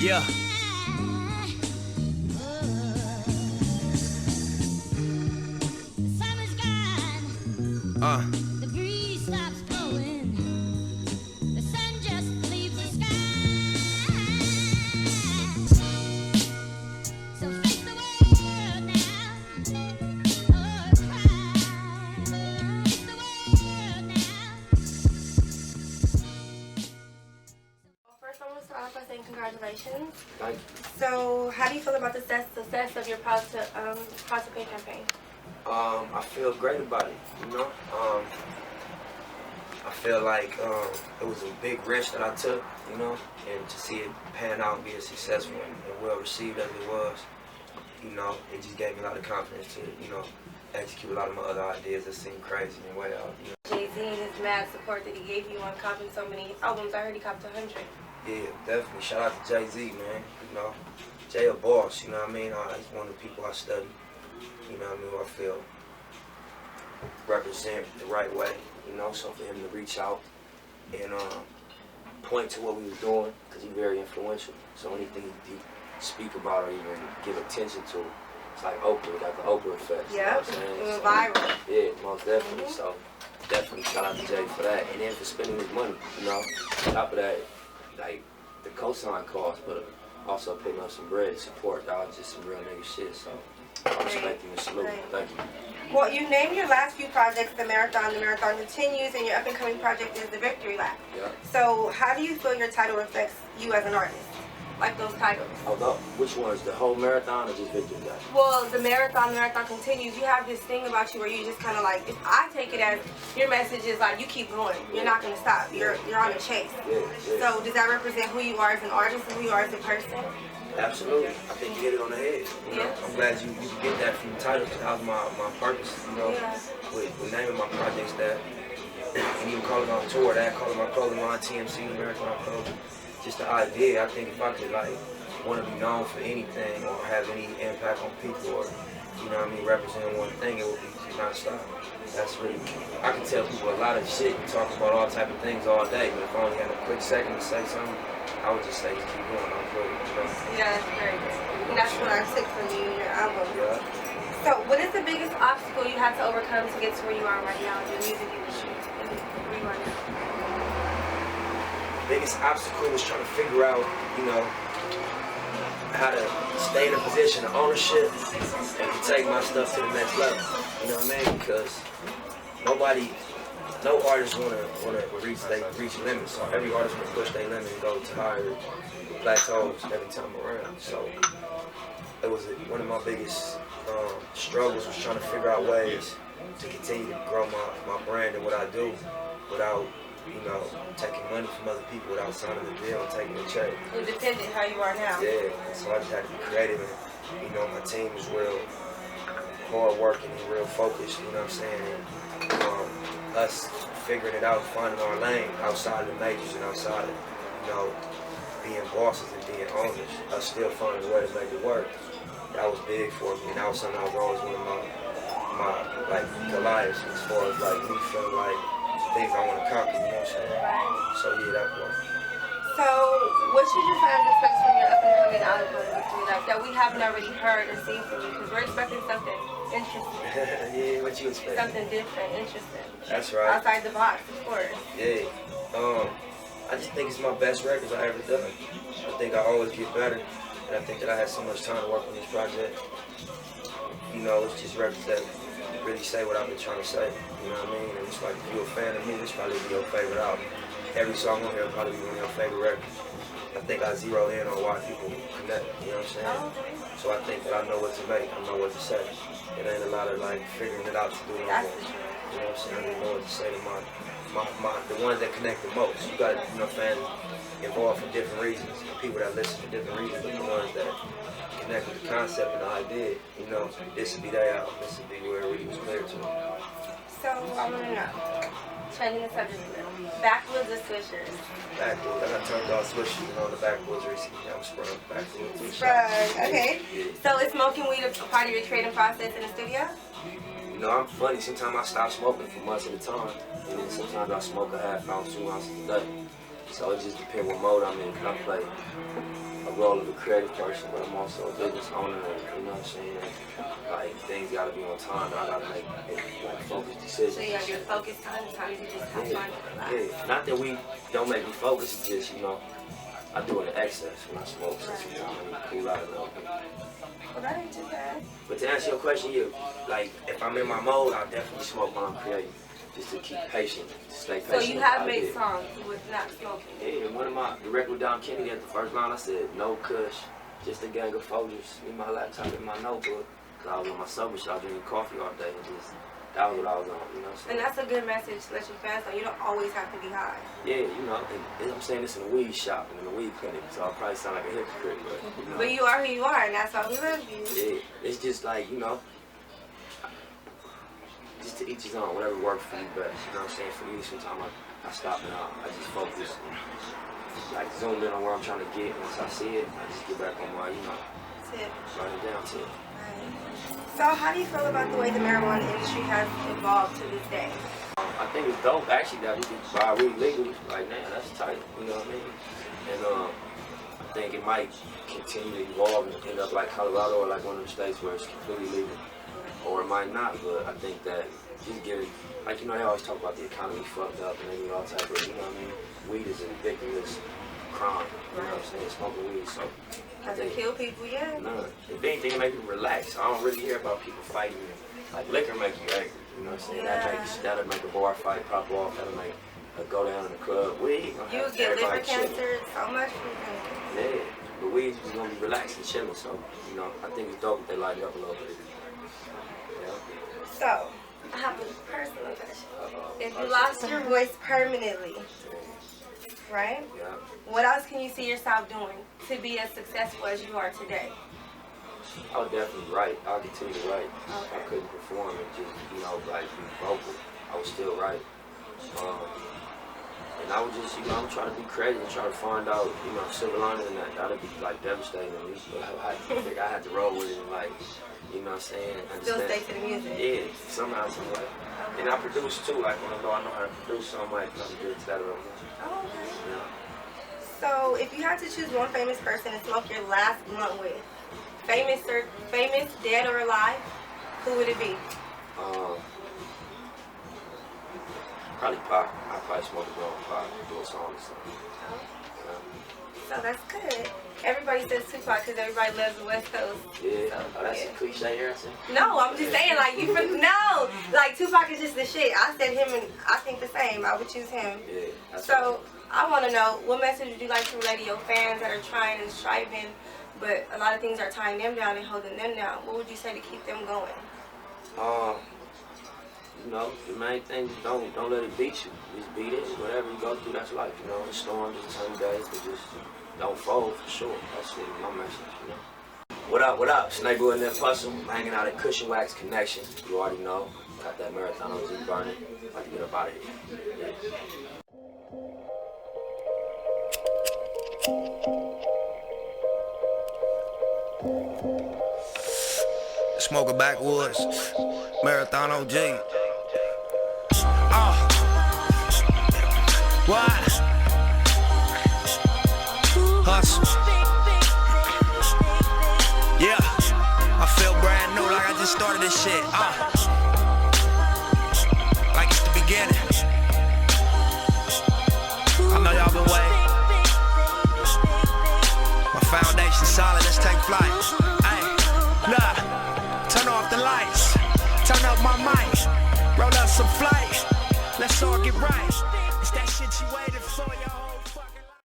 Yeah. The breeze stops blowing. The sun just leaves the sky. So face the world now. Oh, cry. Face the world now. Well, first I want to start off by saying congratulations. Thank you. So, how do you feel about the success of your Positive Pay campaign? I feel great about it, you know. I feel like it was a big risk that I took, you know, and to see it pan out and be as successful and well received as it was, you know, it just gave me a lot of confidence to, you know, execute a lot of my other ideas that seemed crazy and way out, you know. Jay-Z and his mad support that he gave you on copping so many albums. I heard he copped 100. Yeah, definitely. Shout out to Jay-Z, man. You know, Jay a boss, you know what I mean? He's one of the people I study, you know what I mean, who I feel represent the right way, you know, so for him to reach out and point to what we was doing, because he's very influential. So anything he speak about or even give attention to, it's like Oprah, we got the Oprah effect. Yeah, you know what I'm saying? it went So, viral. yeah, most definitely. So definitely shout out to Jay for that. And then for spending his money, you know, on top of that, like the cosign cost, but also picking up some bread to support. That was just some real nigga shit. So I respect you and salute. Thank you. Well, you named your last few projects The Marathon Continues, and your up-and-coming project is The Victory Lap. Yeah. So, how do you feel your title reflects you as an artist? Like those titles? Although, which one is the whole marathon or just Victory Lap? Well, The Marathon Continues, you have this thing about you where you just kind of like, I take it as your message is like, you keep going. You're not going to stop. You're on a chase. Yeah. So, does that represent who you are as an artist and who you are as a person? Absolutely. I think you hit it on the head. You know? I'm glad you get that from the title, because that was my purpose, you know, with naming my projects that, and even calling on tour, that, calling my clothing line TMC, Marathon Clothing. Just the idea, I think if I could like want to be known for anything or have any impact on people or, you know what I mean, represent one thing, it would be to not stop. That's really, I can tell people a lot of shit and talk about all type of things all day, but if I only had a quick second to say something, I would just say just keep going. I'm good, you know? Yeah, that's very good. And that's what I took from you in your album. Yeah. So, what is the biggest obstacle you had to overcome to get to where you are right now in your music industry? And where you are now? Biggest obstacle was trying to figure out, you know, how to stay in a position of ownership and to take my stuff to the next level. You know what I mean? Because no artist wanna reach limits. So every artist wanna push their limit and go to higher plateaus every time around. So it was one of my biggest struggles was trying to figure out ways to continue to grow my brand and what I do without, you know, taking money from other people, without signing a deal and taking a check. Independent, how you are now. Yeah, so I just had to be creative, and, you know, my team was real hard working and real focused, you know what I'm saying? And us figuring it out, finding our lane outside of the majors and outside of, you know, being bosses and being owners, us still finding a way to make it work. That was big for me, and that was something I was always one of my like Goliaths as far as like me feeling like things I want to conquer, you know what I'm saying? Right. So yeah, that part. So, what should your fans expect from your up-and-coming album, Victory Lap, that we haven't already heard or seen from you? Because we're expecting something interesting. Yeah, what you expect? Something different, interesting. That's right. Outside the box, of course. Yeah. I just think it's my best records I ever done. I think I always get better, and I think that I had so much time to work on this project. You know, it's just records that really say what I've been trying to say. You know what I mean? And it's like, if you're a fan of me, this probably be your favorite album. Every song on here will probably be one of your favorite records. I think I zeroed in on why people connect, you know what I'm saying? So I think that I know what to make, I know what to say. It ain't a lot of like figuring it out to do no more. You know what I'm saying? I didn't know what to say to the ones that connect the most. You got, you know, fans involved for different reasons, people that listen for different reasons, but the ones that connect with the concept and the idea, you know, this would be their album, this would be where it really was clear to them. So, I want to know, changing the subject a little, backwoods or swishers? Backwoods, I got turned off swishers, you know, the backwoods recently, I was sprung backwoods. Sprung, okay. Yeah. So is smoking weed a part of your creative process in the studio? You know, I'm funny, sometimes I stop smoking for months at a time, and then sometimes I smoke a half ounce, 2 ounces a day. So it just depends what mode I'm in, because I play a role of a creative person, but I'm also a business owner, and you know what I'm saying? Like, things gotta be on time, and I gotta make like focused decisions. So you have your focus times you just have time to relax. Yeah, not that we don't make me focus, it's just, you know, I do it in excess when I smoke, so sometimes I need to cool out a little bit. Well, that ain't too bad. But to answer your question, yeah, like, if I'm in my mode, I'll definitely smoke while I'm creating, just to keep patient, to stay patient. So you have made songs with not smoking? Yeah, one of my, the record with Don Kennedy, at the first line, I said, no kush, just a gang of folgers, me, my laptop, and my notebook. Cause I was on my sober shit, I was drinking coffee all day, and just, that was what I was on, you know what I'm saying? And that's a good message to let your fans know. You don't always have to be high. Yeah, you know, and I'm saying this in a weed shop and in a weed clinic, so I probably sound like a hypocrite, but you know. But you are who you are, and that's why we love you. Yeah, it's just like, you know, just to each his own, whatever works for you best, you know what I'm saying? For me, sometimes I stop and I just focus, like zoom in on where I'm trying to get, and once I see it, I just get back on my, you know, write it down to it. So how do you feel about the way the marijuana industry has evolved to this day? I think it's dope, actually, that we can buy weed legally. Like, man, that's tight, you know what I mean? And I think it might continue to evolve and end up like Colorado or like one of the states where it's completely legal. Or it might not, but I think that just getting, like, you know, they always talk about the economy fucked up and they get all type of, you know what I mean? Weed is a ridiculous crime, you know what I'm saying? Smoking weed, so. Doesn't kill people, yeah. None. If anything, it make people relax. I don't really hear about people fighting. Like, liquor make you angry, you know what I'm saying? Yeah. That'll make a bar fight pop off, that'll make a go down in the club. Weed, You get liver cancer so much from drinking. Yeah, but weed is gonna be relaxed and chilling, so, you know, I think it's dope if they lighten up a little bit. Yeah. So, I have a personal question. If you lost your voice permanently, right? Yeah. What else can you see yourself doing to be as successful as you are today? I would definitely write. I'll continue to write. Okay. I couldn't perform and just, you know, like be vocal. I would still write. And I would just, you know, I'm trying to be creative and try to find out, you know, silver lining in that. That'd be like devastating to me. But I had to roll with it and like, you know what I'm saying? Still stay to the music. Yeah, somehow, some way. And I produce too, like when I know how to produce, so I might do it to that a little more. Oh, okay. Yeah. So, if you had to choose one famous person to smoke your last blunt with, famous, dead or alive, who would it be? Probably Pac. I probably smoke a blunt with Pac, do a song or something. So that's good. Everybody says Tupac because everybody loves the West Coast. Yeah, So, that's yeah. a cliche answer. No, I'm just saying, like, you from, no, like, Tupac is just the shit. I said him and I think the same. I would choose him. Yeah. That's So, I want to know, what message would you like to relay to your fans that are trying and striving, but a lot of things are tying them down and holding them down? What would you say to keep them going? You know, the main thing is don't let it beat you. Just beat it. Whatever you go through, that's life. You know, the storms, the sunny days, but just don't fold for sure. That's really my message. You know. What up? What up? Snake Boy and Nipsey Hussle. I'm hanging out at Kushnwaxconnection. You already know. Got that marathon OG burning. About to get up out of here. Yeah. Smoker backwoods, marathon OG. What? Hustle. Yeah, I feel brand new, like I just started this shit. Like it's the beginning. I know y'all been waiting. My foundation solid, let's take flight. Ay, look, turn off the lights, turn up my mic, roll up some flight. Let's all get right. It's that shit you waited for your whole